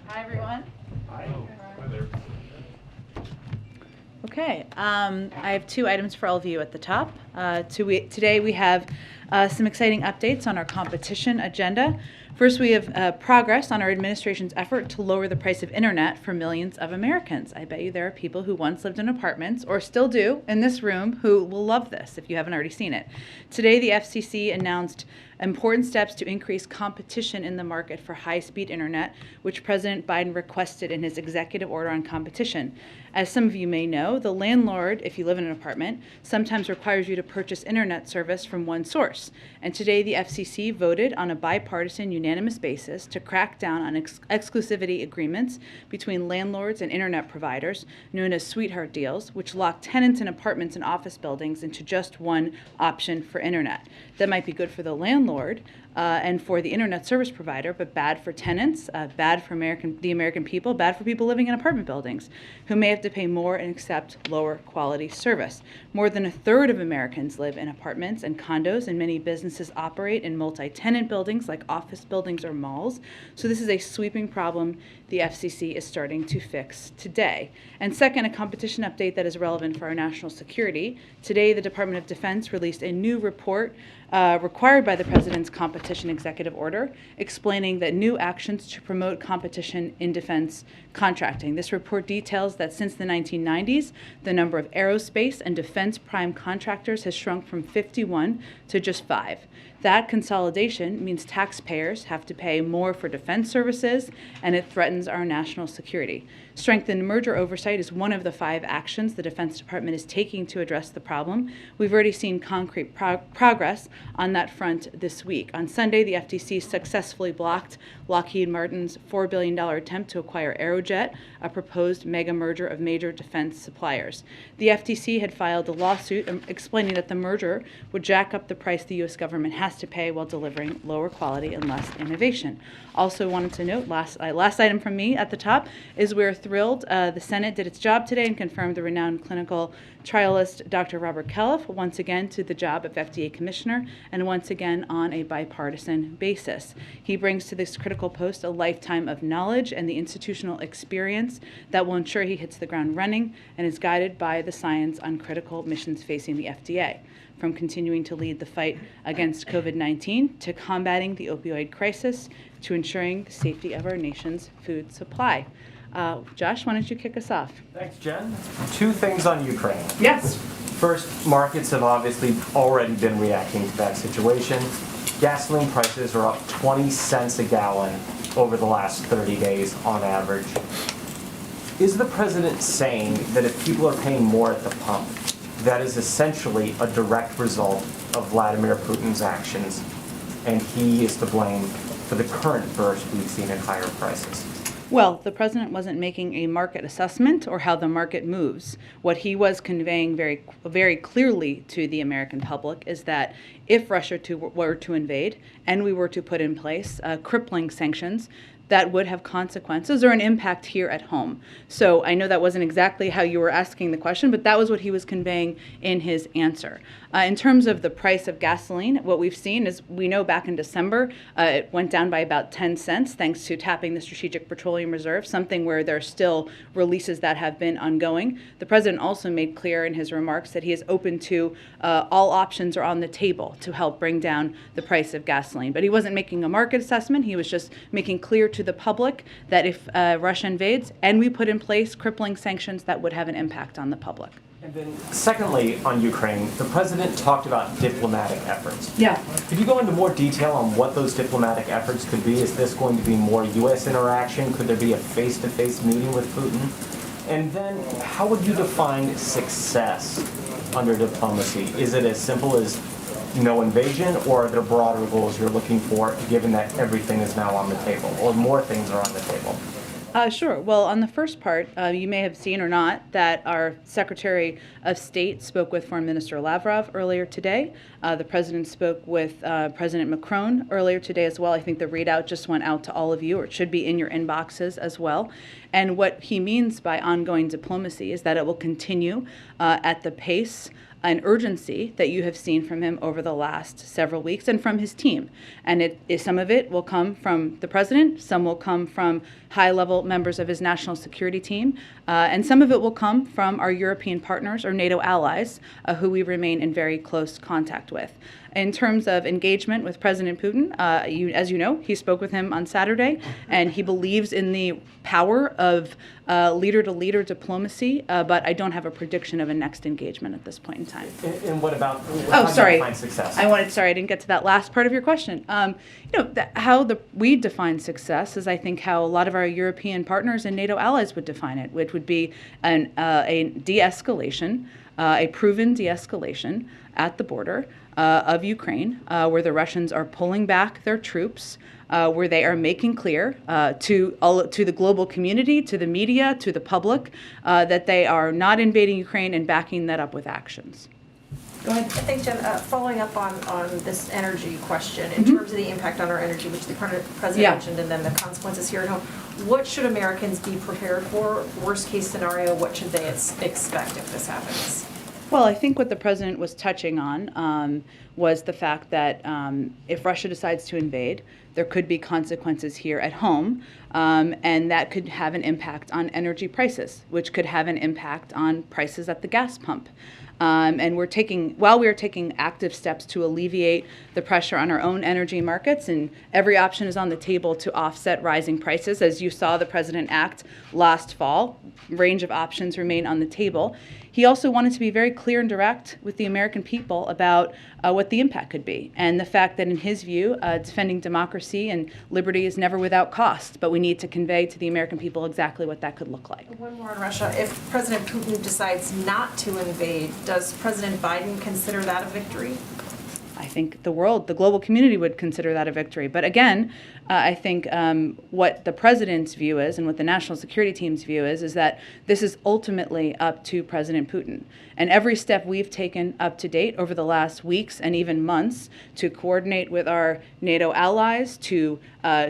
Hi, everyone. Hi. Hi there. Okay, I have two items for all of you at the top. Today we have some exciting updates on our competition agenda. First, we have progress on our administration's effort to lower the price of internet for millions of Americans. I bet you there are people who once lived in apartments, or still do, in this room who will love this if you haven't already seen it. Today, the FCC announced important steps to increase competition in the market for high-speed internet, which President Biden requested in his executive order on competition. As some of you may know, the landlord, if you live in an apartment, sometimes requires you to purchase internet service from one source. And today, the FCC voted on a bipartisan, unanimous basis to crack down on exclusivity agreements between landlords and internet providers, known as sweetheart deals, which lock tenants in apartments and office buildings into just one option for internet. That might be good for the landlord and for the internet service provider, but bad for tenants, bad for the American people, bad for people living in apartment buildings who may have to pay more and accept lower quality service. More than a third of Americans live in apartments and condos, and many businesses operate in multi-tenant buildings like office buildings or malls. So this is a sweeping problem the FCC is starting to fix today. And second, a competition update that is relevant for our national security. Today, the Department of Defense released a new report required by the President's competition executive order, explaining that new actions to promote competition in defense contracting. This report details that since the 1990s, the number of aerospace and defense prime contractors has shrunk from 51 to just 5. That consolidation means taxpayers have to pay more for defense services, and it threatens our national security. Strengthened merger oversight is one of the 5 actions the Defense Department is taking to address the problem. We've already seen concrete progress on that front this week. On Sunday, the FTC successfully blocked Lockheed Martin's $4 billion attempt to acquire Aerojet, a proposed mega merger of major defense suppliers. The FTC had filed a lawsuit explaining that the merger would jack up the price the U.S. government has to pay while delivering lower quality and less innovation. Also wanted to note, last item from me at the top, is we're thrilled the Senate did its job today and confirmed the renowned clinical trialist Dr. Robert Califf once again to the job of FDA Commissioner, and once again on a bipartisan basis. He brings to this critical post a lifetime of knowledge and the institutional experience that will ensure he hits the ground running and is guided by the science on critical missions facing the FDA, from continuing to lead the fight against COVID-19 to combating the opioid crisis to ensuring the safety of our nation's food supply. Josh, why don't you kick us off? Thanks, Jen. 2 things on Ukraine. Yes. First, markets have obviously already been reacting to that situation. Gasoline prices are up 20 cents a gallon over the last 30 days on average. Is the president saying that if people are paying more at the pump, that is essentially a direct result of Vladimir Putin's actions, and he is to blame for the current burst we've seen in higher prices? Well, the president wasn't making a market assessment or how the market moves. What he was conveying very, very clearly to the American public is that if Russia were to invade and we were to put in place crippling sanctions, that would have consequences or an impact here at home. So I know that wasn't exactly how you were asking the question, but that was what he was conveying in his answer. In terms of the price of gasoline, what we've seen is we know back in December, it went down by about 10 cents thanks to tapping the Strategic Petroleum Reserve, something where there are still releases that have been ongoing. The president also made clear in his remarks that he is open to all options are on the table to help bring down the price of gasoline. But he wasn't making a market assessment. He was just making clear to the public that if Russia invades and we put in place crippling sanctions, that would have an impact on the public. And then secondly, on Ukraine, the president talked about diplomatic efforts. Yeah. Could you go into more detail on what those diplomatic efforts could be? Is this going to be more U.S. interaction? Could there be a face-to-face meeting with Putin? And then how would you define success under diplomacy? Is it as simple as no invasion, or are there broader goals you're looking for, given that everything is now on the table, or more things are on the table? Sure. Well, on the first part, you may have seen or not that our Secretary of State spoke with Foreign Minister Lavrov earlier today. The President spoke with President Macron earlier today as well. I think the readout just went out to all of you, or it should be in your inboxes as well. And what he means by ongoing diplomacy is that it will continue at the pace an urgency that you have seen from him over the last several weeks and from his team. And some of it will come from the president, some will come from high-level members of his national security team, and some of it will come from our European partners or NATO allies, who we remain in very close contact with. In terms of engagement with President Putin, as you know, he spoke with him on Saturday, and he believes in the power of leader-to-leader diplomacy, but I don't have a prediction of a next engagement at this point in time. And what about how sorry. Do you define success? Sorry, I didn't get to that last part of your question. We define success is, I think, how a lot of our European partners and NATO allies would define it, which would be a de-escalation, a proven de-escalation at the border of Ukraine, where the Russians are pulling back their troops, where they are making clear to the global community, to the media, to the public, that they are not invading Ukraine and backing that up with actions. Go ahead. Thanks, Jen. Following up on this energy question, in terms of the impact on our energy, which the president mentioned, and then the consequences here at home, what should Americans be prepared for? Worst case scenario, what should they expect if this happens? Well, I think what the president was touching on was the fact that if Russia decides to invade, there could be consequences here at home, and that could have an impact on energy prices, which could have an impact on prices at the gas pump. And while we are taking active steps to alleviate the pressure on our own energy markets, and every option is on the table to offset rising prices. As you saw the president act last fall, range of options remain on the table. He also wanted to be very clear and direct with the American people about what the impact could be, and the fact that in his view, defending democracy and liberty is never without cost, but we need to convey to the American people exactly what that could look like. One more on Russia. If President Putin decides not to invade, does President Biden consider that a victory? I think the global community would consider that a victory. But again, I think what the president's view is and what the national security team's view is that this is ultimately up to President Putin. And every step we've taken up to date over the last weeks and even months to coordinate with our NATO allies, to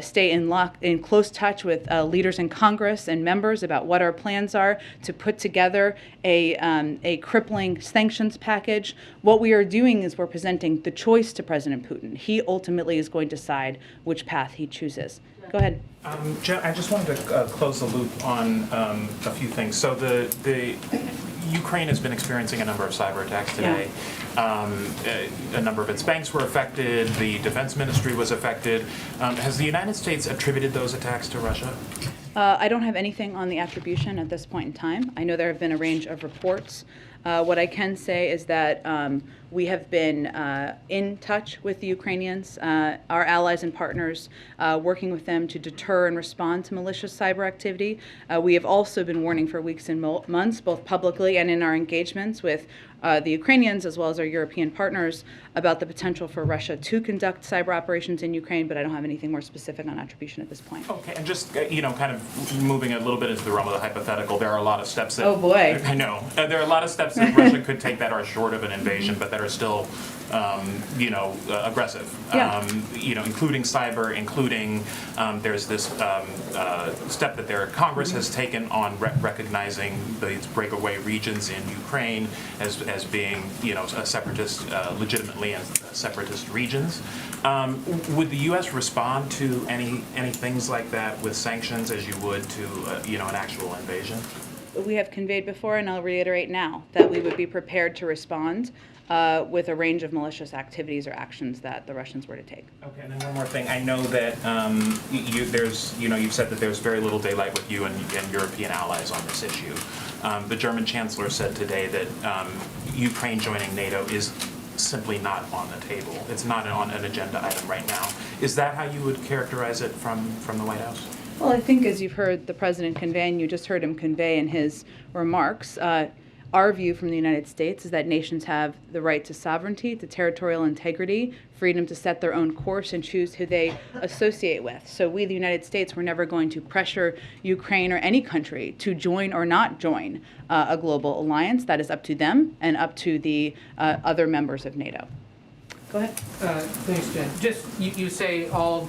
stay in close touch with leaders in Congress and members about what our plans are, to put together a crippling sanctions package. What we are doing is we're presenting the choice to President Putin. He ultimately is going to decide which path he chooses. Go ahead. Jen, I just wanted to close the loop on a few things. So the Ukraine has been experiencing a number of cyber attacks today. Yeah. A number of its banks were affected. The defense ministry was affected. Has the United States attributed those attacks to Russia? I don't have anything on the attribution at this point in time. I know there have been a range of reports. What I can say is that we have been in touch with the Ukrainians, our allies and partners, working with them to deter and respond to malicious cyber activity. We have also been warning for weeks and months, both publicly and in our engagements with the Ukrainians as well as our European partners, about the potential for Russia to conduct cyber operations in Ukraine, but I don't have anything more specific on attribution at this point. Okay, and just, kind of moving a little bit into the realm of the hypothetical, there are a lot of steps that... Oh, boy. I know. There are a lot of steps that Russia could take that are short of an invasion, but that are still, aggressive. Yeah. Including cyber, including there's this step that Congress has taken on recognizing these breakaway regions in Ukraine as being, a separatist, legitimately as separatist regions. Would the U.S. respond to any things like that with sanctions as you would to, an actual invasion? We have conveyed before, and I'll reiterate now, that we would be prepared to respond with a range of malicious activities or actions that the Russians were to take. Okay, and then one more thing. I know that you've said that there's very little daylight with you and European allies on this issue. The German Chancellor said today that Ukraine joining NATO is simply not on the table. It's not on an agenda item right now. Is that how you would characterize it from the White House? Well, I think as you've heard the president convey, and you just heard him convey in his remarks, our view from the United States is that nations have the right to sovereignty, to territorial integrity, freedom to set their own course and choose who they associate with. So we, the United States, we're never going to pressure Ukraine or any country to join or not join a global alliance. That is up to them and up to the other members of NATO. Go ahead. Thanks, Jen. Just, you say all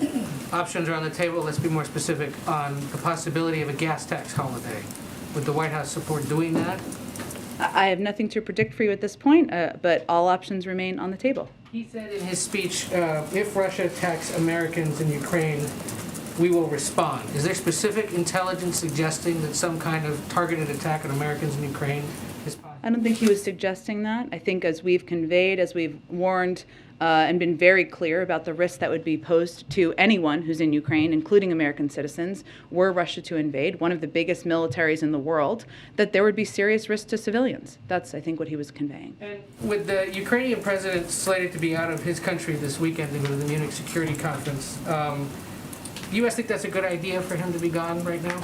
options are on the table. Let's be more specific on the possibility of a gas tax holiday. Would the White House support doing that? I have nothing to predict for you at this point, but all options remain on the table. He said in his speech, if Russia attacks Americans in Ukraine, we will respond. Is there specific intelligence suggesting that some kind of targeted attack on Americans in Ukraine is possible? I don't think he was suggesting that. I think as we've conveyed, as we've warned and been very clear about the risks that would be posed to anyone who's in Ukraine, including American citizens, were Russia to invade, one of the biggest militaries in the world, that there would be serious risk to civilians. That's, I think, what he was conveying. And with the Ukrainian president slated to be out of his country this weekend to go to the Munich Security Conference, do you guys think that's a good idea for him to be gone right now?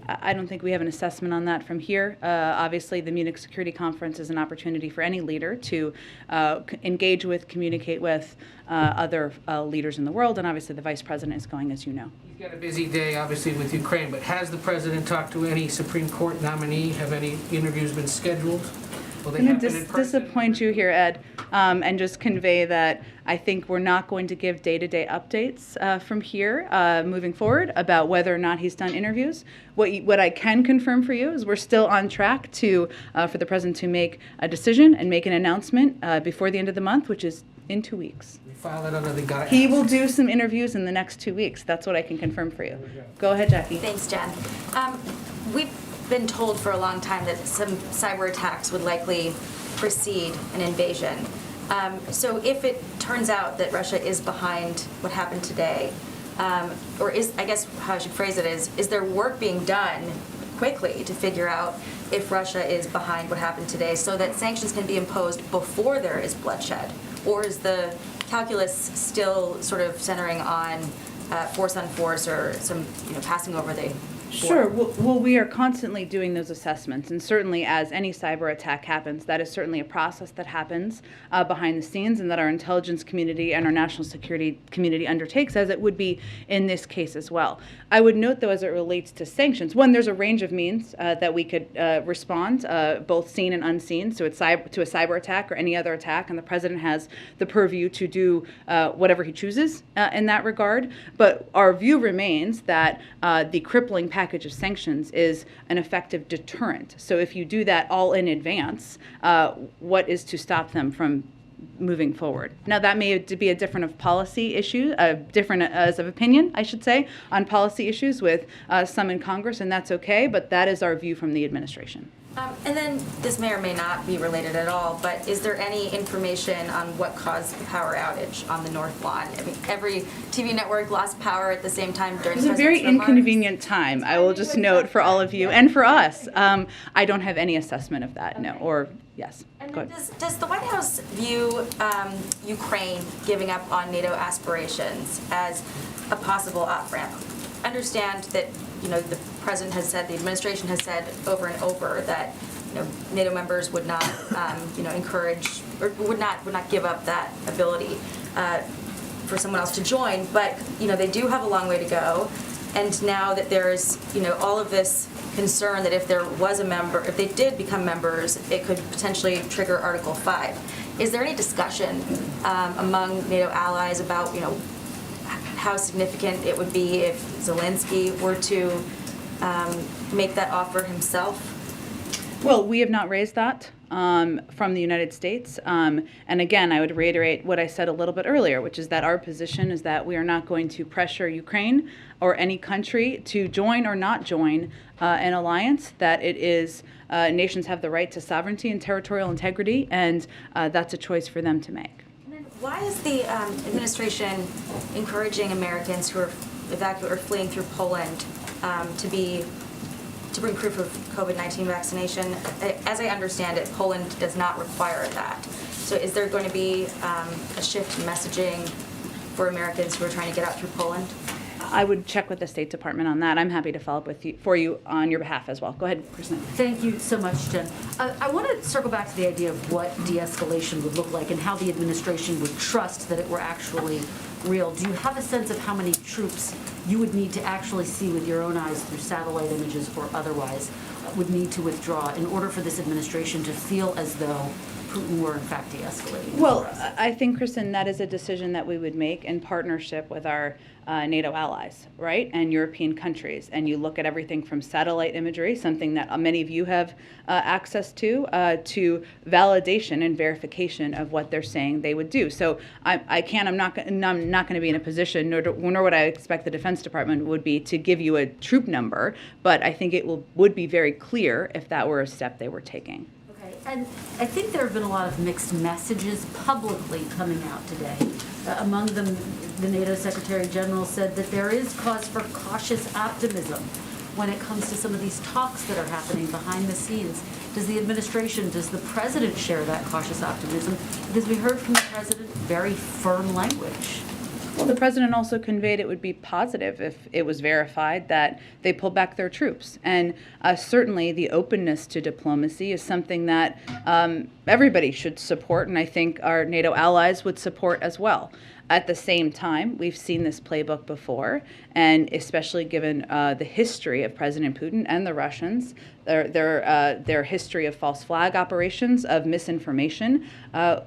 I don't think we have an assessment on that from here. Obviously, the Munich Security Conference is an opportunity for any leader to engage with, communicate with other leaders in the world, and obviously the vice president is going, as you know. He's got a busy day, obviously, with Ukraine, but has the president talked to any Supreme Court nominee? Have any interviews been scheduled? Will they I'm going happen to in person? disappoint you here, Ed, and just convey that I think we're not going to give day-to-day updates from here moving forward about whether or not he's done interviews. What I can confirm for you is we're still on track to for the president to make a decision and make an announcement before the end of the month, which is in 2 weeks. We file that under the guy. He will do some interviews in the next 2 weeks. That's what I can confirm for you. Go ahead, Jackie. Thanks, Jen. We've been told for a long time that some cyber attacks would likely precede an invasion. So if it turns out that Russia is behind what happened today, or is, I guess how I should phrase it is there work being done quickly to figure out if Russia is behind what happened today so that sanctions can be imposed before there is bloodshed? Or is the calculus still sort of centering on force on force or some, passing over the Sure. Well, we are constantly doing those assessments, and certainly as any cyber attack happens, that is certainly a process that happens behind the scenes and that our intelligence community and our national security community undertakes, as it would be in this case as well. I would note, though, as it relates to sanctions, one, there's a range of means that we could respond, both seen and unseen, so it's to a cyber attack or any other attack, and the president has the purview to do whatever he chooses in that regard. But our view remains that the crippling package of sanctions is an effective deterrent. So if you do that all in advance, what is to stop them from moving forward? Now, that may be a different of policy issue, different as of opinion, I should say, on policy issues with some in Congress, and that's okay, but that is our view from the administration. And then this may or may not be related at all, but is there any information on what caused the power outage on the North Lawn? I mean, every TV network lost power at the same time during It was a very inconvenient time, I will just note for all of you and for us. I don't have any assessment of that, no, or yes. And Go then ahead. does the White House view Ukraine giving up on NATO aspirations as a possible off-ramp? Understand that the president has said, the administration has said over and over that NATO members would not encourage or would not give up that ability for someone else to join. But they do have a long way to go. And now that there's all of this concern that if there was a member, if they did become members, it could potentially trigger Article 5. Is there any discussion among NATO allies about how significant it would be if Zelensky were to make that offer himself? Well, we have not raised that from the United States. And again, I would reiterate what I said a little bit earlier, which is that our position is that we are not going to pressure Ukraine or any country to join or not join an alliance, that it is nations have the right to sovereignty and territorial integrity, and that's a choice for them to make. Why is the administration encouraging Americans who are fleeing through Poland to bring proof of COVID-19 vaccination? As I understand it, Poland does not require that. So is there going to be a shift in messaging for Americans who are trying to get out through Poland? I would check with the State Department on that. I'm happy to follow up for you on your behalf as well. Go ahead, Kristen. Thank you so much, Jen. I want to circle back to the idea of what de-escalation would look like and how the administration would trust that it were actually real. Do you have a sense of how many troops you would need to actually see with your own eyes through satellite images or otherwise would need to withdraw in order for this administration to feel as though Putin were in fact de-escalating. Well, I think, Kristen, that is a decision that we would make in partnership with our NATO allies, right, and European countries. And you look at everything from satellite imagery, something that many of you have access to validation and verification of what they're saying they would do. So I'm not going to be in a position, nor would I expect the Defense Department would be, to give you a troop number. But I think it would be very clear if that were a step they were taking. And I think there have been a lot of mixed messages publicly coming out today. Among them, the NATO Secretary General said that there is cause for cautious optimism when it comes to some of these talks that are happening behind the scenes. Does the administration, does the president share that cautious optimism? Because we heard from the president very firm language. Well, the president also conveyed it would be positive if it was verified that they pull back their troops. And certainly the openness to diplomacy is something that everybody should support, and I think our NATO allies would support as well. At the same time, we've seen this playbook before, and especially given the history of President Putin and the Russians, their history of false flag operations, of misinformation,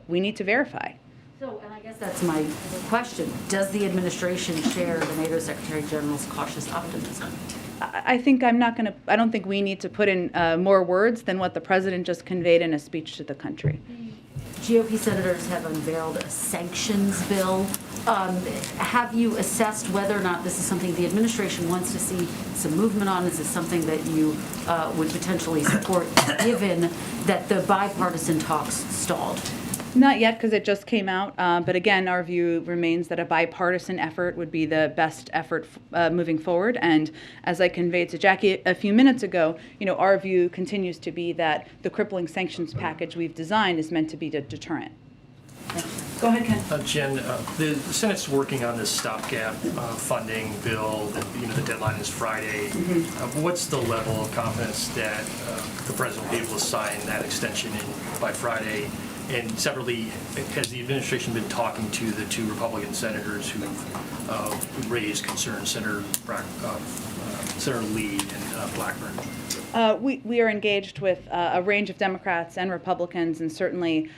we need to verify. So, and I guess that's my question. Does the administration share the NATO Secretary General's cautious optimism? I don't think we need to put in more words than what the president just conveyed in a speech to the country. GOP senators have unveiled a sanctions bill. Have you assessed whether or not this is something the administration wants to see some movement on? Is this something that you would potentially support, given that the bipartisan talks stalled? Not yet, because it just came out. But again, our view remains that a bipartisan effort would be the best effort moving forward. And as I conveyed to Jackie a few minutes ago, our view continues to be that the crippling sanctions package we've designed is meant to be a deterrent. Go ahead, Ken. Jen, the Senate's working on this stopgap funding bill. The deadline is Friday. What's the level of confidence that the president will be able to sign that extension by Friday? And separately, has the administration been talking to the two Republican senators who raised concerns, Senator Lee and Blackburn? We are engaged with a range of Democrats and Republicans, and certainly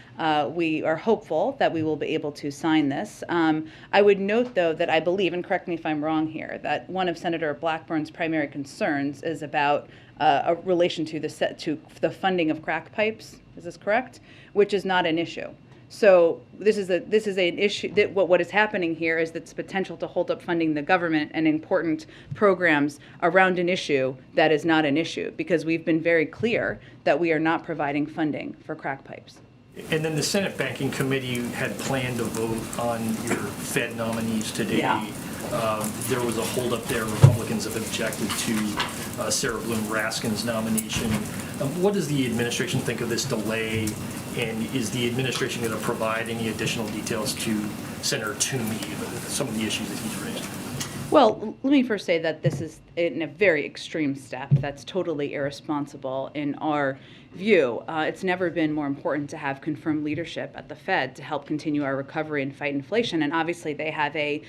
we are hopeful that we will be able to sign this. I would note, though, that I believe, and correct me if I'm wrong here, that one of Senator Blackburn's primary concerns is about a relation to the funding of crack pipes. Is this correct? Which is not an issue. So this is an issue. That what is happening here is that's potential to hold up funding the government and important programs around an issue that is not an issue, because we've been very clear that we are not providing funding for crack pipes. And then the Senate Banking Committee had planned to vote on your Fed nominees today. Yeah. There was a holdup there. Republicans have objected to Sarah Bloom Raskin's nomination. What does the administration think of this delay? And is the administration going to provide any additional details to Senator Toomey, some of the issues that he's raised? Well, let me first say that this is in a very extreme step. That's totally irresponsible in our view. It's never been more important to have confirmed leadership at the Fed to help continue our recovery and fight inflation. And obviously they have a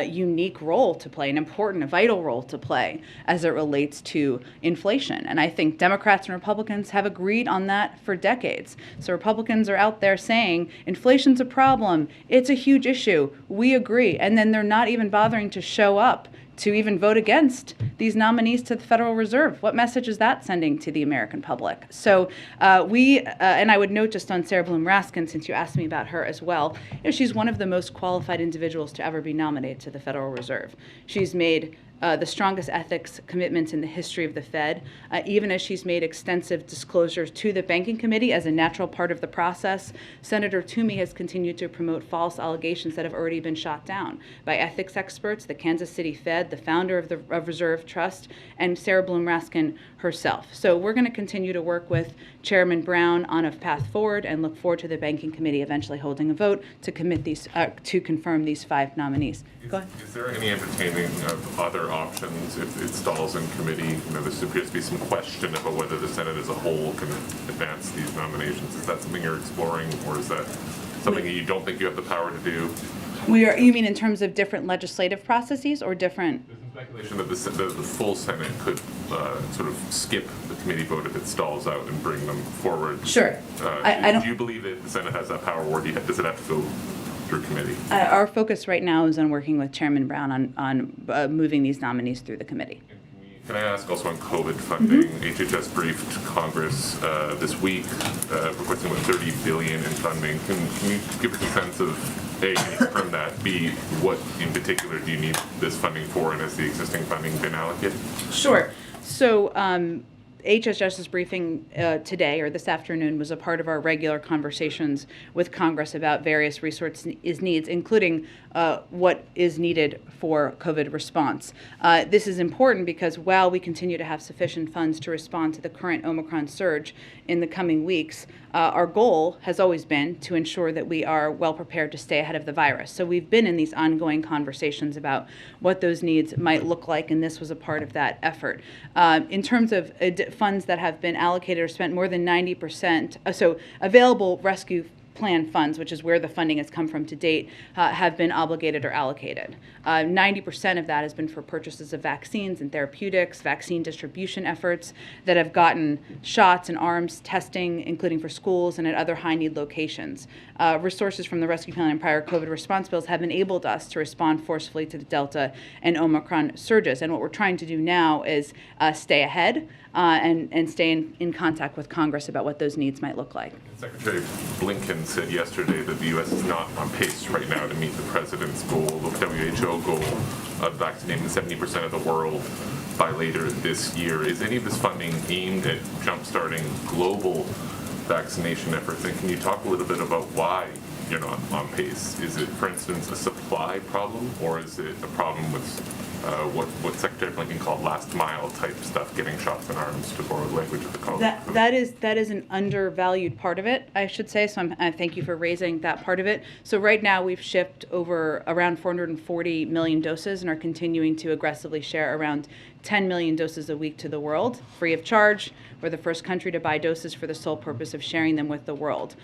unique role to play, an important, a vital role to play as it relates to inflation. And I think Democrats and Republicans have agreed on that for decades. So Republicans are out there saying inflation's a problem, it's a huge issue, we agree. And then they're not even bothering to show up to even vote against these nominees to the Federal Reserve. What message is that sending to the American public? So and I would note just on Sarah Bloom Raskin, since you asked me about her as well, she's one of the most qualified individuals to ever be nominated to the Federal Reserve. She's made the strongest ethics commitments in the history of the Fed, even as she's made extensive disclosures to the Banking Committee as a natural part of the process. Senator Toomey has continued to promote false allegations that have already been shot down by ethics experts, the Kansas City Fed, the founder of the Reserve Trust, and Sarah Bloom Raskin herself. So we're going to continue to work with Chairman Brown on a path forward and look forward to the Banking Committee eventually holding a vote to confirm these 5 nominees. Go ahead. Is there any entertaining of other options if it stalls in committee? There appears to be some question about whether the Senate as a whole can advance these nominations. Is that something you're exploring, or is that something that you don't think you have the power to do? You mean in terms of different legislative processes or different? Speculation that the full Senate could sort of skip the committee vote if it stalls out and bring them forward. Sure. I don't. Do you believe that the Senate has that power, or does it have to go through committee? Our focus right now is on working with Chairman Brown on moving these nominees through the committee. Can I ask also on COVID funding? HHS briefed Congress this week, requesting about $30 billion in funding. Can you give us a sense of, A, can you confirm that? B, what in particular do you need this funding for, and has the existing funding been allocated? Sure. So HHS's briefing today or this afternoon was a part of our regular conversations with Congress about various resource needs, including what is needed for COVID response. This is important because while we continue to have sufficient funds to respond to the current Omicron surge in the coming weeks, our goal has always been to ensure that we are well prepared to stay ahead of the virus. So we've been in these ongoing conversations about what those needs might look like, and this was a part of that effort. In terms of funds that have been allocated or spent, more than 90%, so available rescue plan funds, which is where the funding has come from to date, have been obligated or allocated. 90% of that has been for purchases of vaccines and therapeutics, vaccine distribution efforts that have gotten shots and arms testing, including for schools and at other high-need locations. Resources from the rescue plan and prior COVID response bills have enabled us to respond forcefully to the Delta and Omicron surges. And what we're trying to do now is stay ahead and stay in contact with Congress about what those needs might look like. Secretary Blinken said yesterday that the U.S. is not on pace right now to meet the president's goal, the WHO goal of vaccinating 70% of the world by later this year. Is any of this funding aimed at jumpstarting global vaccination efforts? And can you talk a little bit about why you're not on pace? Is it, for instance, a supply problem, or is it a problem with what Secretary Blinken called last mile type stuff, getting shots in arms, to borrow the language of the college? That is an undervalued part of it, I should say. So I thank you for raising that part of it. So right now we've shipped around 440 million doses and are continuing to aggressively share around 10 million doses a week to the world, free of charge. We're the first country to buy doses for the sole purpose of sharing them with the world.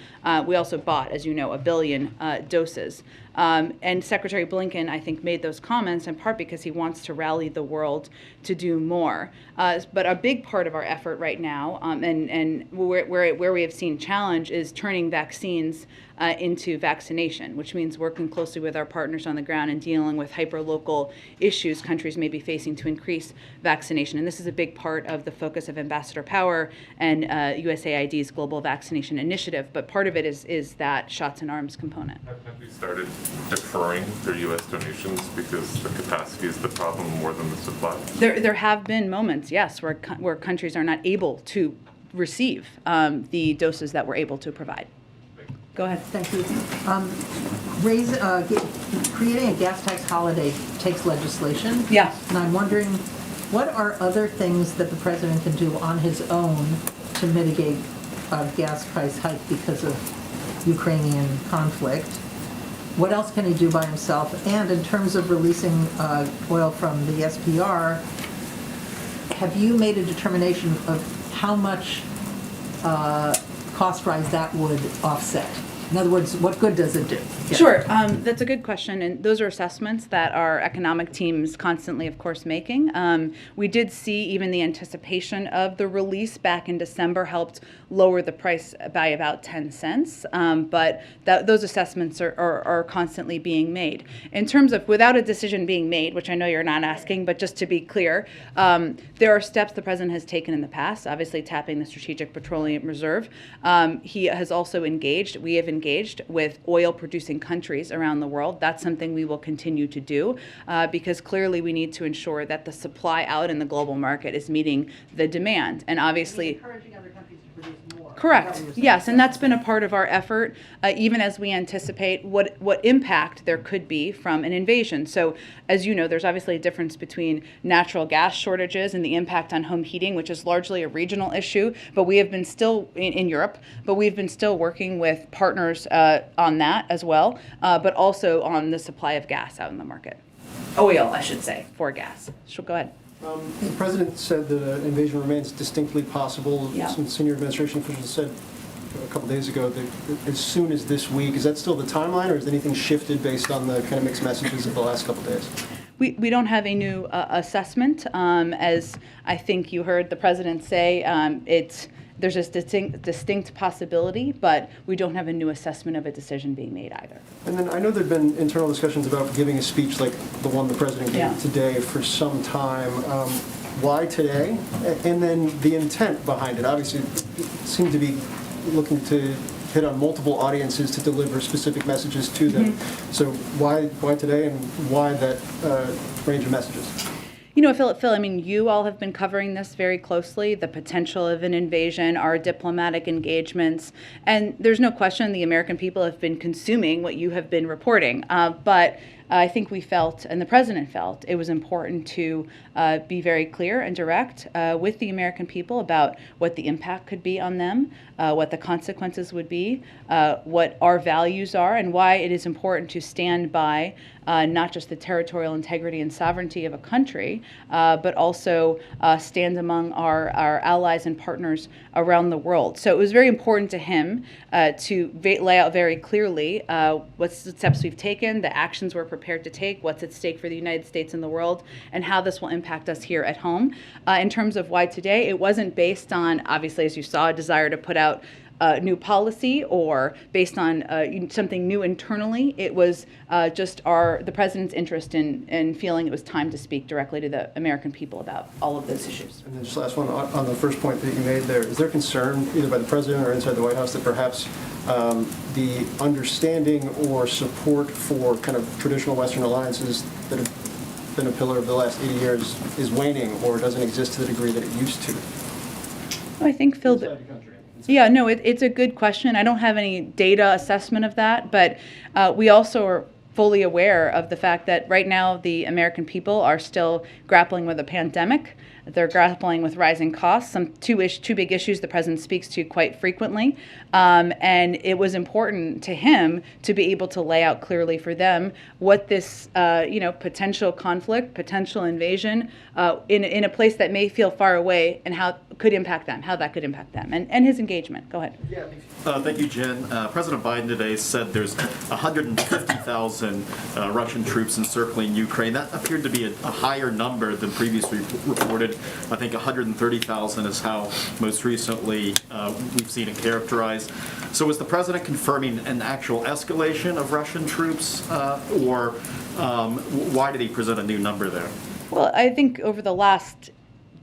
We also bought, as you know, 1 billion doses. And Secretary Blinken, I think, made those comments in part because he wants to rally the world to do more. But a big part of our effort right now, and where we have seen challenge, is turning vaccines into vaccination, which means working closely with our partners on the ground and dealing with hyper-local issues countries may be facing to increase vaccination. And this is a big part of the focus of Ambassador Power and USAID's Global Vaccination Initiative. But part of it is that shots and arms component. Have we started deferring their U.S. donations because the capacity is the problem more than the supply? There have been moments, yes, where countries are not able to receive the doses that we're able to provide. Go ahead. Thank you. Creating a gas tax holiday takes legislation. Yeah. And I'm wondering, what are other things that the president can do on his own to mitigate a gas price hike because of Ukrainian conflict? What else can he do by himself? And in terms of releasing oil from the SPR, have you made a determination of how much cost rise that would offset? In other words, what good does it do? Yeah. Sure, that's a good question, and those are assessments that our economic teams constantly, of course, making. We did see even the anticipation of the release back in December helped lower the price by about 10 cents, but those assessments are constantly being made. In terms of without a decision being made, which I know you're not asking, but just to be clear, there are steps the president has taken in the past, obviously tapping the Strategic Petroleum Reserve. He has also we have engaged with oil-producing countries around the world. That's something we will continue to do because clearly we need to ensure that the supply out in the global market is meeting the demand. And obviously, Encouraging other countries to produce more. correct. Yes, and that's been a part of our effort, even as we anticipate what impact there could be from an invasion. So, as you know, there's obviously a difference between natural gas shortages and the impact on home heating, which is largely a regional issue. But we have been still in Europe, but we've been still working with partners on that as well, but also on the supply of gas out in the market. Oil, I should say, for gas. So go ahead. The president said that an invasion remains distinctly possible. Yeah. Some senior administration officials said a couple days ago that as soon as this week. Is that still the timeline, or has anything shifted based on the kind of mixed messages of the last couple days? We don't have a new assessment. As I think you heard the president say, there's a distinct possibility, but we don't have a new assessment of a decision being made either. And then I know there've been internal discussions about giving a speech like the one the president gave today for some time. Why today? And then the intent behind it. Obviously, it seemed to be looking to hit on multiple audiences to deliver specific messages to them. So why today, and why that range of messages? You know, Phil, I mean, you all have been covering this very closely, the potential of an invasion, our diplomatic engagements, and there's no question the American people have been consuming what you have been reporting. But I think we felt, and the president felt, it was important to be very clear and direct with the American people about what the impact could be on them, what the consequences would be, what our values are, and why it is important to stand by not just the territorial integrity and sovereignty of a country, but also stand among our allies and partners around the world. So it was very important to him to lay out very clearly what's the steps we've taken, the actions we're prepared to take, what's at stake for the United States and the world, and how this will impact us here at home. In terms of why today, it wasn't based on, obviously, as you saw, a desire to put out new policy or based on something new internally. It was just the president's interest in feeling it was time to speak directly to the American people about all of those issues. And then just last one on the first point that you made there. Is there concern either by the president or inside the White House that perhaps the understanding or support for kind of traditional Western alliances that have been a pillar of the last 80 years is waning or doesn't exist to the degree that it used to? Well, I think, Phil, yeah, no, it's a good question. I don't have any data assessment of that, but we also are fully aware of the fact that right now the American people are still grappling with a pandemic. They're grappling with rising costs, two big issues the president speaks to quite frequently. And it was important to him to be able to lay out clearly for them what this potential conflict, potential invasion in a place that may feel far away and how could impact them, how that could impact them, and his engagement. Go ahead. Yeah, thank you, Jen. President Biden today said there's 150,000 Russian troops encircling Ukraine. That appeared to be a higher number than previously reported. I think 130,000 is how most recently we've seen it characterized. So is the president confirming an actual escalation of Russian troops, or why did he present a new number there? Well, I think over the last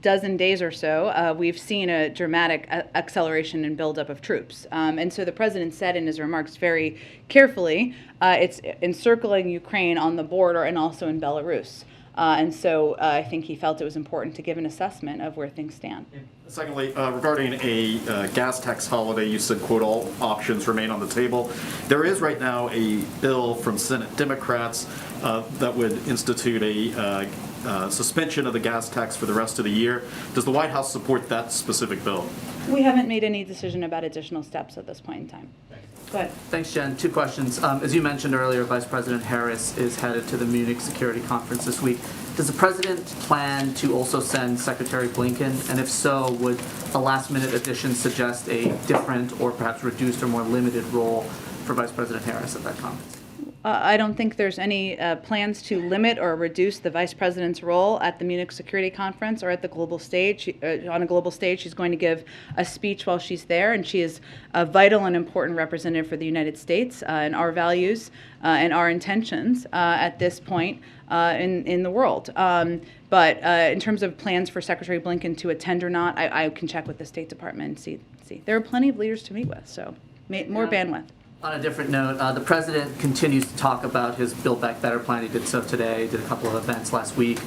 dozen days or so, we've seen a dramatic acceleration and buildup of troops. And so the president said in his remarks very carefully, it's encircling Ukraine on the border and also in Belarus. And so I think he felt it was important to give an assessment of where things stand. Secondly, regarding a gas tax holiday, you said, quote, all options remain on the table. There is right now a bill from Senate Democrats that would institute a suspension of the gas tax for the rest of the year. Does the White House support that specific bill? We haven't made any decision about additional steps at this point in time. Go ahead. Thanks, Jen. Two questions. As you mentioned earlier, Vice President Harris is headed to the Munich Security Conference this week. Does the president plan to also send Secretary Blinken? And if so, would a last-minute addition suggest a different or perhaps reduced or more limited role for Vice President Harris at that conference? I don't think there's any plans to limit or reduce the vice president's role at the Munich Security Conference or at the global stage. On a global stage, she's going to give a speech while she's there, and she is a vital and important representative for the United States and our values and our intentions at this point in the world. But in terms of plans for Secretary Blinken to attend or not, I can check with the State Department and see. There are plenty of leaders to meet with, so more bandwidth. On a different note, the president continues to talk about his Build Back Better plan. He did so today, did a couple of events last week.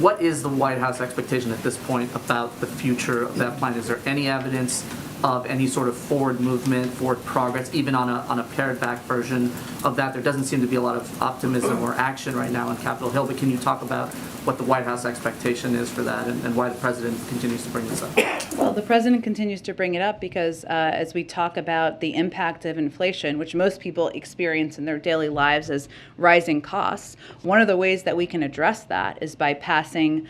What is the White House expectation at this point about the future of that plan? Is there any evidence of any sort of forward movement, forward progress, even on a pared back version of that? There doesn't seem to be a lot of optimism or action right now on Capitol Hill, but can you talk about what the White House expectation is for that and why the president continues to bring this up? Well, the president continues to bring it up because as we talk about the impact of inflation, which most people experience in their daily lives as rising costs, one of the ways that we can address that is by passing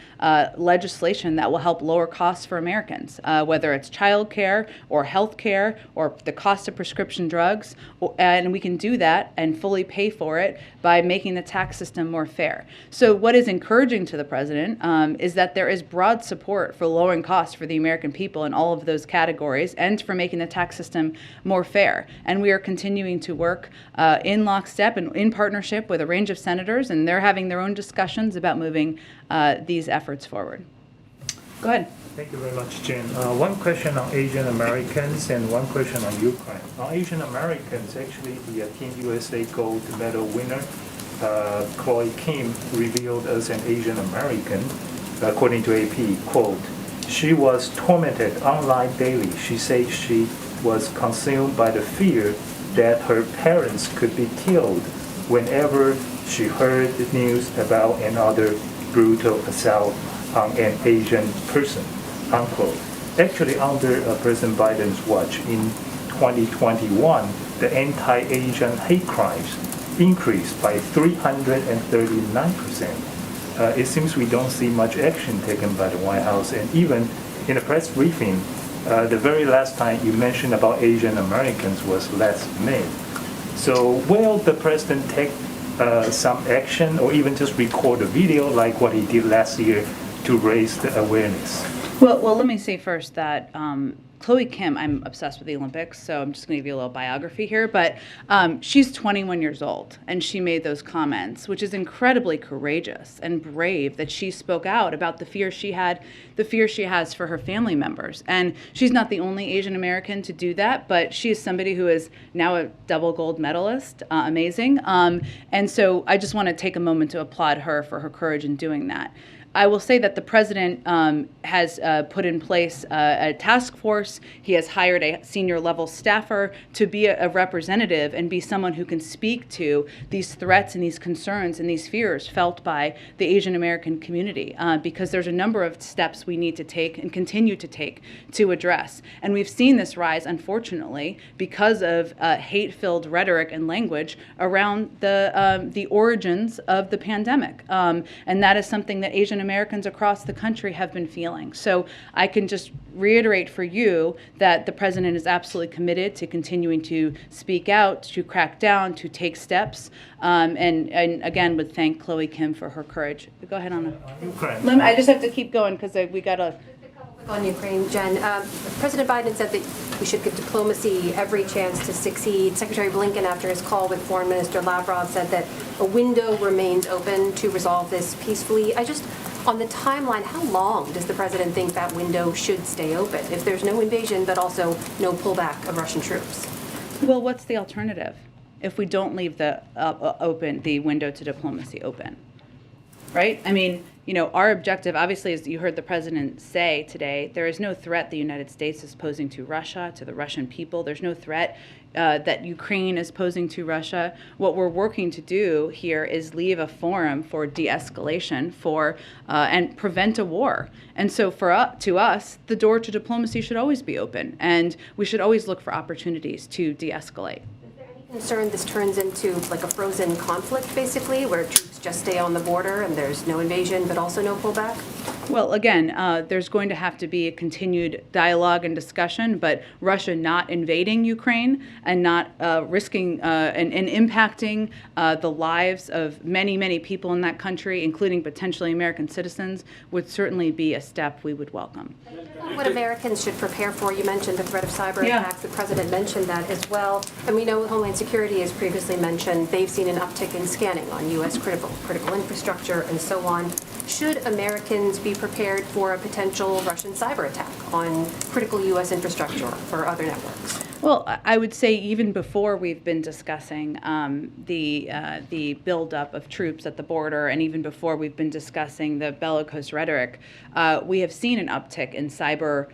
legislation that will help lower costs for Americans, whether it's child care, or health care or the cost of prescription drugs. And we can do that and fully pay for it by making the tax system more fair. So what is encouraging to the president is that there is broad support for lowering costs for the American people in all of those categories and for making the tax system more fair. And we are continuing to work in lockstep and in partnership with a range of senators, and they're having their own discussions about moving these efforts forward. Go ahead. Thank you very much, Jen. One question on Asian Americans and one question on Ukraine. On Asian Americans, actually, the Team USA gold medal winner, Chloe Kim, revealed as an Asian American, according to AP, quote, "She was tormented online daily. She said she was consumed by the fear that her parents could be killed whenever she heard the news about another brutal assault on an Asian person," unquote. Actually, under President Biden's watch in 2021, the anti-Asian hate crimes increased by 339%. It seems we don't see much action taken by the White House, and even in a press briefing, the very last time you mentioned about Asian Americans was last May. So will the president take some action or even just record a video like what he did last year to raise the awareness? Well, let me say first that Chloe Kim, I'm obsessed with the Olympics, so I'm just going to give you a little biography here, but she's 21 years old, and she made those comments, which is incredibly courageous and brave that she spoke out about the fear she has for her family members. And she's not the only Asian American to do that, but she is somebody who is now a double gold medalist, amazing. And so I just want to take a moment to applaud her for her courage in doing that. I will say that the president has put in place a task force. He has hired a senior level staffer to be a representative and be someone who can speak to these threats and these concerns and these fears felt by the Asian American community, because there's a number of steps we need to take and continue to take to address. And we've seen this rise, unfortunately, because of hate-filled rhetoric and language around the origins of the pandemic. And that is something that Asian Americans across the country have been feeling. So I can just reiterate for you that the president is absolutely committed to continuing to speak out, to crack down, to take steps, and again would thank Chloe Kim for her courage. Go ahead, Anna. I just have to keep going because we got to... On Ukraine, Jen, President Biden said that we should give diplomacy every chance to succeed. Secretary Blinken, after his call with Foreign Minister Lavrov, said that a window remains open to resolve this peacefully. On the timeline, how long does the president think that window should stay open if there's no invasion but also no pullback of Russian troops? Well, what's the alternative if we don't leave the window to diplomacy open? Right? I mean, you know, our objective, obviously, as you heard the president say today, there is no threat the United States is posing to Russia, to the Russian people. There's no threat that Ukraine is posing to Russia. What we're working to do here is leave a forum for de-escalation and prevent a war. And so to us, the door to diplomacy should always be open, and we should always look for opportunities to de-escalate. Concerned this turns into like a frozen conflict, basically, where troops just stay on the border and there's no invasion but also no pullback? Well, again, there's going to have to be a continued dialogue and discussion, but Russia not invading Ukraine and not risking and impacting the lives of many, many people in that country, including potentially American citizens, would certainly be a step we would welcome. What Americans should prepare for, you mentioned the threat of cyber attacks. The president mentioned that as well. And we know Homeland Security has previously mentioned they've seen an uptick in scanning on U.S. critical infrastructure and so on. Should Americans be prepared for a potential Russian cyber attack on critical U.S. infrastructure or other networks? Well, I would say even before we've been discussing the buildup of troops at the border, and even before we've been discussing the bellicose rhetoric, we have seen an uptick in cyber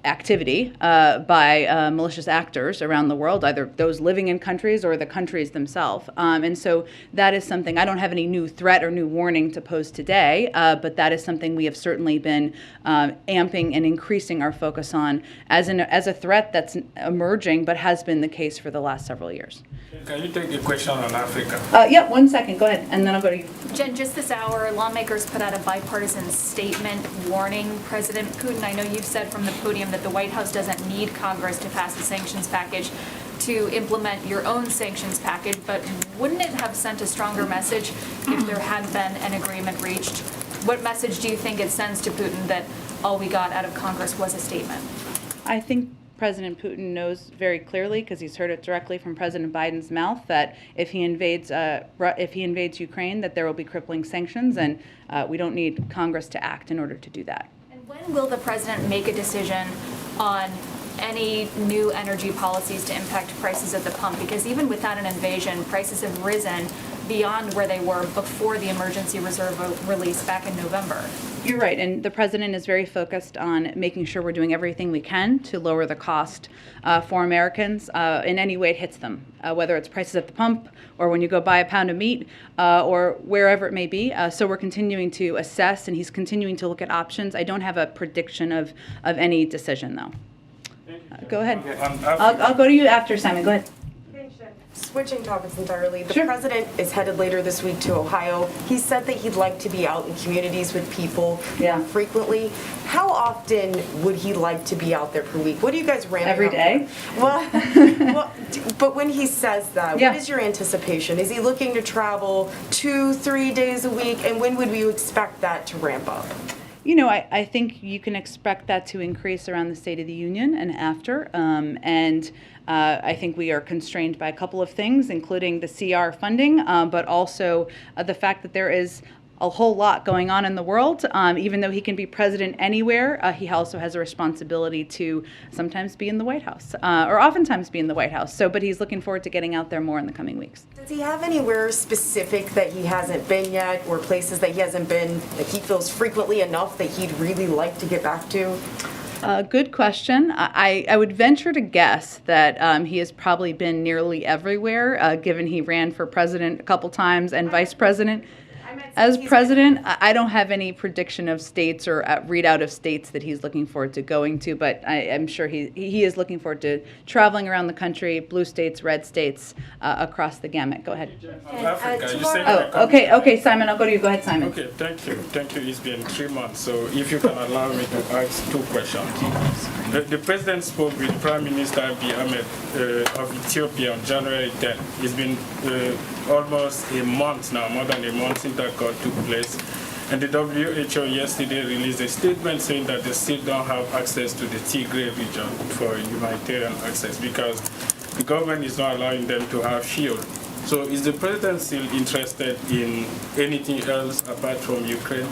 activity by malicious actors around the world, either those living in countries or the countries themselves. And so that is something, I don't have any new threat or new warning to pose today, but that is something we have certainly been amping and increasing our focus on as a threat that's emerging, but has been the case for the last several years. Can you take a question on Africa? Yeah, 1 second, go ahead, and then I'll go to you. Jen, just this hour, lawmakers put out a bipartisan statement warning President Putin. I know you've said from from the podium that the White House doesn't need Congress to pass a sanctions package to implement your own sanctions package, but wouldn't it have sent a stronger message if there had been an agreement reached? What message do you think it sends to Putin that all we got out of Congress was a statement? I think President Putin knows very clearly, because he's heard it directly from President Biden's mouth, that if he invades Ukraine, that there will be crippling sanctions, and we don't need Congress to act in order to do that. And when will the president make a decision on any new energy policies to impact prices at the pump? Because even without an invasion, prices have risen beyond where they were before the emergency reserve release back in November. You're right, and the president is very focused on making sure we're doing everything we can to lower the cost for Americans in any way it hits them, whether it's prices at the pump or when you go buy a pound of meat or wherever it may be. So we're continuing to assess, and he's continuing to look at options. I don't have a prediction of any decision, though. Go ahead. I'll go to you after, Simon. Go ahead. Switching topics entirely, the Sure. president is headed later this week to Ohio. He said that he'd like to be out in communities with people frequently. How often would he like to be out there per week? What do you guys ramp Every up day? for? Well, but when he says that, what is your anticipation? Is he looking to travel 2-3 days a week? And when would we expect that to ramp up? You know, I think you can expect that to increase around the State of the Union and after. I think we are constrained by a couple of things, including the CR funding, but also the fact that there is a whole lot going on in the world. Even though he can be president anywhere, he also has a responsibility to sometimes be in the White House, or oftentimes be in the White House. But he's looking forward to getting out there more in the coming weeks. Does he have anywhere specific that he hasn't been yet, or places that he hasn't been that he feels frequently enough that he'd really like to get back to? Good question. I would venture to guess that he has probably been nearly everywhere, given he ran for president a couple times and vice president. As president, I don't have any prediction of states or readout of states that he's looking forward to going to, but I'm sure he is looking forward to traveling around the country, blue states, red states, across the gamut. Go ahead. Africa, you said Okay, Simon, I'll go to you. Go ahead, Simon. Okay, thank you. It's been 3 months, so if you can allow me to ask 2 questions. The president spoke with Prime Minister Abiy Ahmed of Ethiopia on January 10th. It's been almost a month now, more than a month since that call took place. And the WHO yesterday released a statement saying that they still don't have access to the Tigray region for humanitarian access because the government is not allowing them to have fuel. So is the president still interested in anything else apart from Ukraine?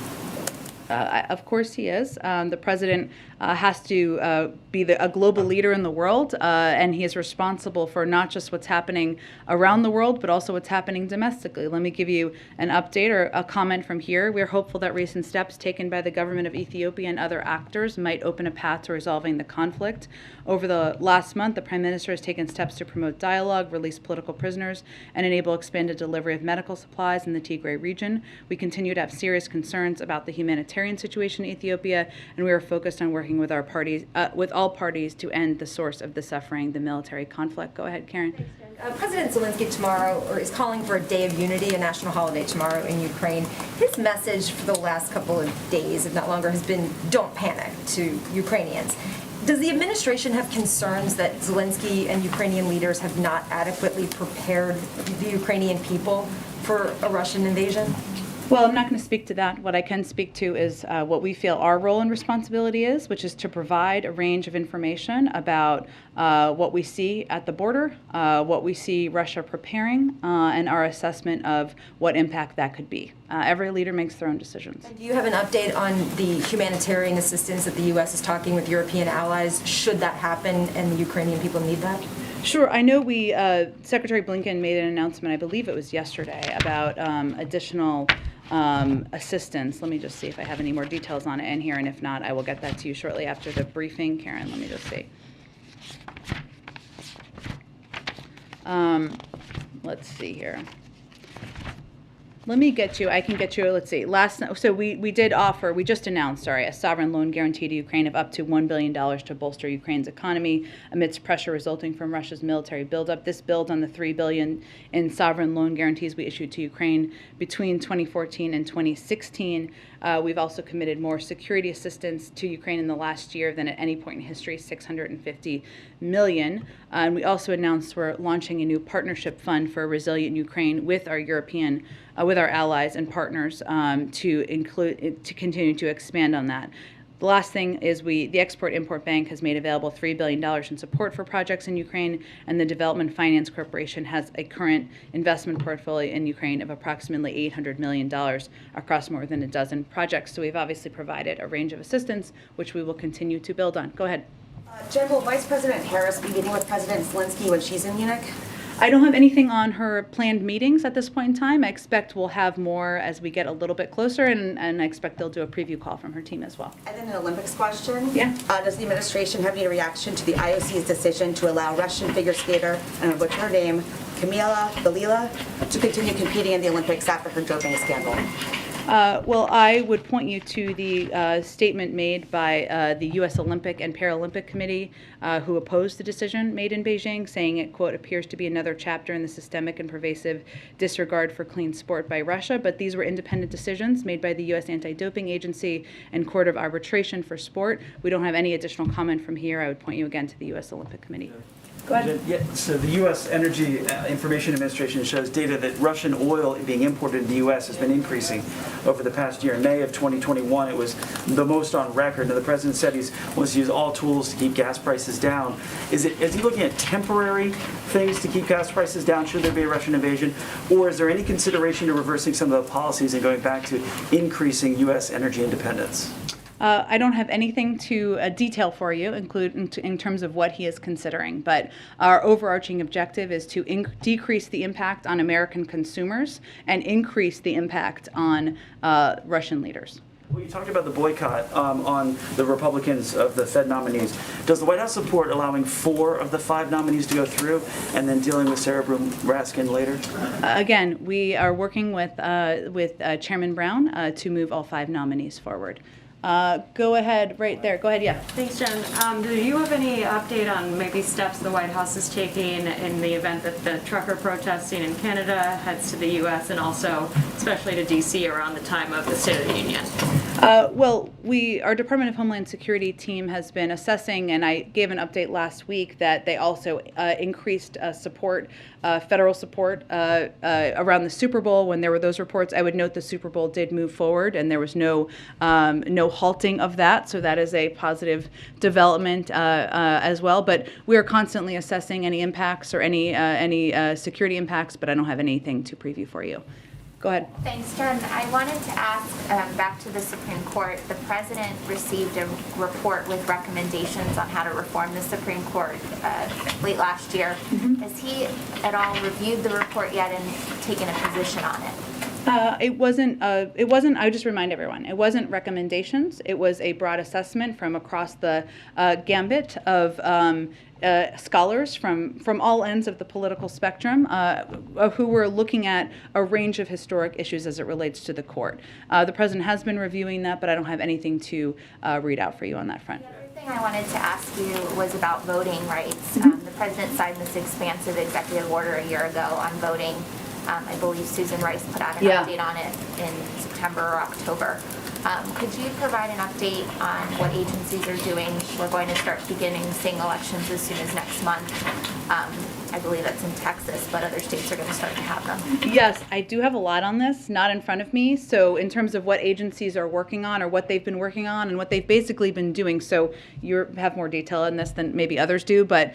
Of course he is. The president has to be a global leader in the world, and he is responsible for not just what's happening around the world, but also what's happening domestically. Let me give you an update or a comment from here. We're hopeful that recent steps taken by the government of Ethiopia and other actors might open a path to resolving the conflict. Over the last month, the Prime Minister has taken steps to promote dialogue, release political prisoners, and enable expanded delivery of medical supplies in the Tigray region. We continue to have serious concerns about the humanitarian situation in Ethiopia, and we are focused on working with our parties, with all parties, to end the source of the suffering, the military conflict. Go ahead, Karen. President Zelensky tomorrow is calling for a day of unity, a national holiday tomorrow in Ukraine. His message for the last couple of days, if not longer, has been "Don't panic" to Ukrainians. Does the administration have concerns that Zelensky and Ukrainian leaders have not adequately prepared the Ukrainian people for a Russian invasion? Well, I'm not going to speak to that. What I can speak to is what we feel our role and responsibility is, which is to provide a range of information about what we see at the border, what we see Russia preparing, and our assessment of what impact that could be. Every leader makes their own decisions. And do you have an update on the humanitarian assistance that the U.S. is talking with European allies, should that happen and the Ukrainian people need that? Sure. I know Secretary Blinken made an announcement, I believe it was yesterday, about additional assistance. Let me just see if I have any more details on it in here, and if not, I will get that to you shortly after the briefing. Karen, let me just see. Let's see here. Let me get you, I can get you, let's see, so we did offer, we just announced, a sovereign loan guarantee to Ukraine of up to $1 billion to bolster Ukraine's economy amidst pressure resulting from Russia's military buildup. This builds on the $3 billion in sovereign loan guarantees we issued to Ukraine between 2014 and 2016. We've also committed more security assistance to Ukraine in the last year than at any point in history, $650 million. And we also announced we're launching a new partnership fund for a resilient Ukraine with our European, with our allies and partners to continue to expand on that. The last thing is the Export-Import Bank has made available $3 billion in support for projects in Ukraine, and the Development Finance Corporation has a current investment portfolio in Ukraine of approximately $800 million across more than a dozen projects. So we've obviously provided a range of assistance, which we will continue to build on. Go ahead. Jen, will Vice President Harris be meeting with President Zelensky when she's in Munich? I don't have anything on her planned meetings at this point in time. I expect we'll have more as we get a little bit closer, and I expect they'll do a preview call from her team as well. And then an Olympics question. Yeah. Does the administration have any reaction to the IOC's decision to allow Russian figure skater, and I'll butcher her name, Kamila Valieva, to continue competing in the Olympics after her doping scandal? Well, I would point you to the statement made by the U.S. Olympic and Paralympic Committee, who opposed the decision made in Beijing, saying it, quote, appears to be another chapter in the systemic and pervasive disregard for clean sport by Russia. But these were independent decisions made by the U.S. Anti-Doping Agency and Court of Arbitration for Sport. We don't have any additional comment from here. I would point you again to the U.S. Olympic Committee. Go ahead. Yeah, so the U.S. Energy Information Administration shows data that Russian oil being imported in the U.S. has been increasing over the past year. In May of 2021, it was the most on record. Now, the president said he wants to use all tools to keep gas prices down. Is he looking at temporary things to keep gas prices down should there be a Russian invasion? Or is there any consideration to reversing some of the policies and going back to increasing U.S. energy independence? I don't have anything to detail for you, in terms of what he is considering, but our overarching objective is to decrease the impact on American consumers and increase the impact on Russian leaders. Well, you talked about the boycott on the Republicans of the Fed nominees. Does the White House support allowing 4 of the 5 nominees to go through and then dealing with Sarah Bloom Raskin later? Again, we are working with Chairman Brown to move all 5 nominees forward. Go ahead, right there. Go ahead, yeah. Thanks, Jen. Do you have any update on maybe steps the White House is taking in the event that the trucker protesting in Canada heads to the U.S. and also especially to D.C. around the time of the State of the Union? Well, our Department of Homeland Security team has been assessing, and I gave an update last week that they also increased support, federal support around the Super Bowl. When there were those reports, I would note the Super Bowl did move forward, and there was no halting of that. So that is a positive development as well. But we are constantly assessing any impacts or any security impacts, but I don't have anything to preview for you. Go ahead. Thanks, Jen. I wanted to ask, back to the Supreme Court, the President received a report with recommendations on how to reform the Supreme Court late last year. Has he at all reviewed the report yet and taken a position on it? It wasn't, I would just remind everyone, it wasn't recommendations. It was a broad assessment from across the gambit of scholars from all ends of the political spectrum who were looking at a range of historic issues as it relates to the court. The president has been reviewing that, but I don't have anything to read out for you on that front. The other thing I wanted to ask you was about voting rights. The president signed this expansive executive order a year ago on voting. I believe Susan Rice put out an update on it in September or October. Could you provide an update on what agencies are doing? We're going to start beginning seeing elections as soon as next month. I believe that's in Texas, but other states are going to start to have them. Yes, I do have a lot on this, not in front of me. So in terms of what agencies are working on or what they've been working on and what they've basically been doing, so you have more detail in this than maybe others do, but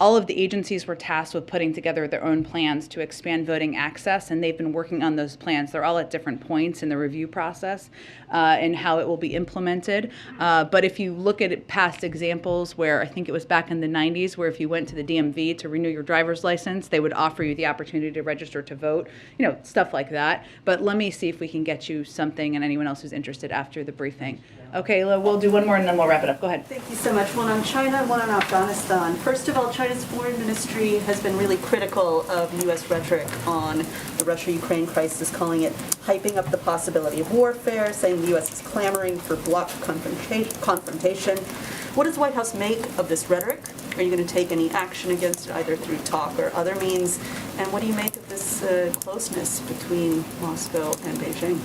all of the agencies were tasked with putting together their own plans to expand voting access, and they've been working on those plans. They're all at different points in the review process and how it will be implemented. But if you look at past examples where I think it was back in the 90s, where if you went to the DMV to renew your driver's license, they would offer you the opportunity to register to vote, stuff like that. But let me see if we can get you something and anyone else who's interested after the briefing. Okay, we'll do one more and then we'll wrap it up. Go ahead. Thank you so much. One on China, one on Afghanistan. First of all, China China's foreign ministry has been really critical of U.S. rhetoric on the Russia-Ukraine crisis, calling it hyping up the possibility of warfare, saying the U.S. is clamoring for bloc confrontation. What does the White House make of this rhetoric? Are you going to take any action against it, either through talk or other means? And what do you make of this closeness between Moscow and Beijing?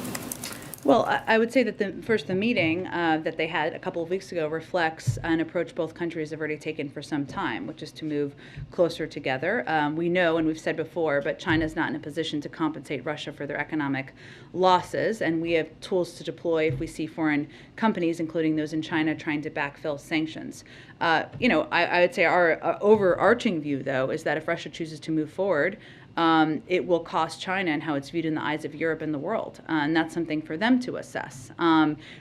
Well, I would say that the meeting that they had a couple of weeks ago reflects an approach both countries have already taken for some time, which is to move closer together. We know, and we've said before, but China's not in a position to compensate Russia for their economic losses, and we have tools to deploy if we see foreign companies, including those in China, trying to backfill sanctions. I would say our overarching view, though, is that if Russia chooses to move forward, it will cost China and how it's viewed in the eyes of Europe and the world. And that's something for them to assess.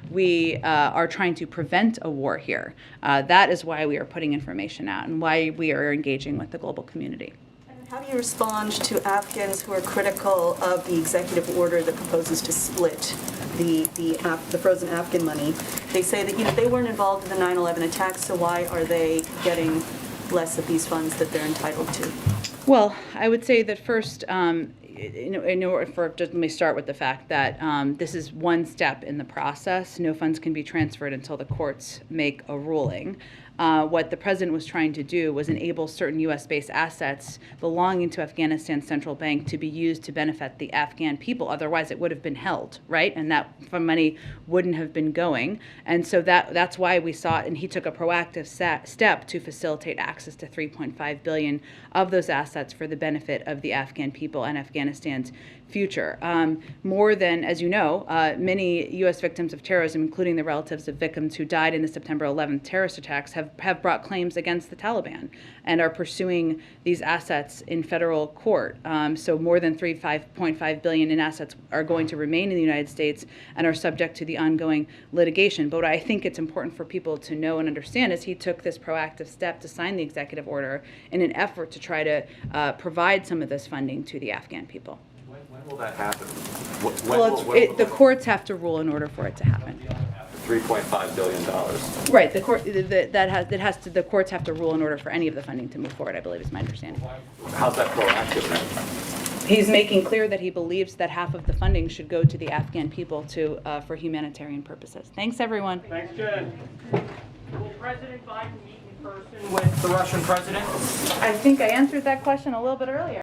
We are trying to prevent a war here. That is why we are putting information out and why we are engaging with the global community. How do you respond to Afghans who are critical of the executive order that proposes to split the frozen Afghan money? They say that they weren't involved in the 9/11 attacks, so why are they getting less of these funds that they're entitled to? Well, I would say that first, let me start with the fact that this is one step in the process. No funds can be transferred until the courts make a ruling. What the president was trying to do was enable certain U.S.-based assets belonging to Afghanistan's central bank to be used to benefit the Afghan people. Otherwise, it would have been held, right? And that money wouldn't have been going. And so that's why we saw it, and he took a proactive step to facilitate access to $3.5 billion of those assets for the benefit of the Afghan people and Afghanistan's future. More than, as you know, many U.S. victims of terrorism, including the relatives of victims who died in the September 11th terrorist attacks, have brought claims against the Taliban and are pursuing these assets in federal court. So more than $5.5 billion in assets are going to remain in the United States and are subject to the ongoing litigation. But what I think it's important for people to know and understand is he took this proactive step to sign the executive order in an effort to try to provide some of this funding to the Afghan people. When will that happen? The courts have to rule in order for it to happen. $3.5 billion. Right. The courts have to rule in order for any of the funding to move forward, I believe is my understanding. How's that proactive then? He's making clear that he believes that half of the funding should go to the Afghan people for humanitarian purposes. Thanks, everyone. Thanks, Jen. Will President Biden meet in person with the Russian president? I think I answered that question a little bit earlier.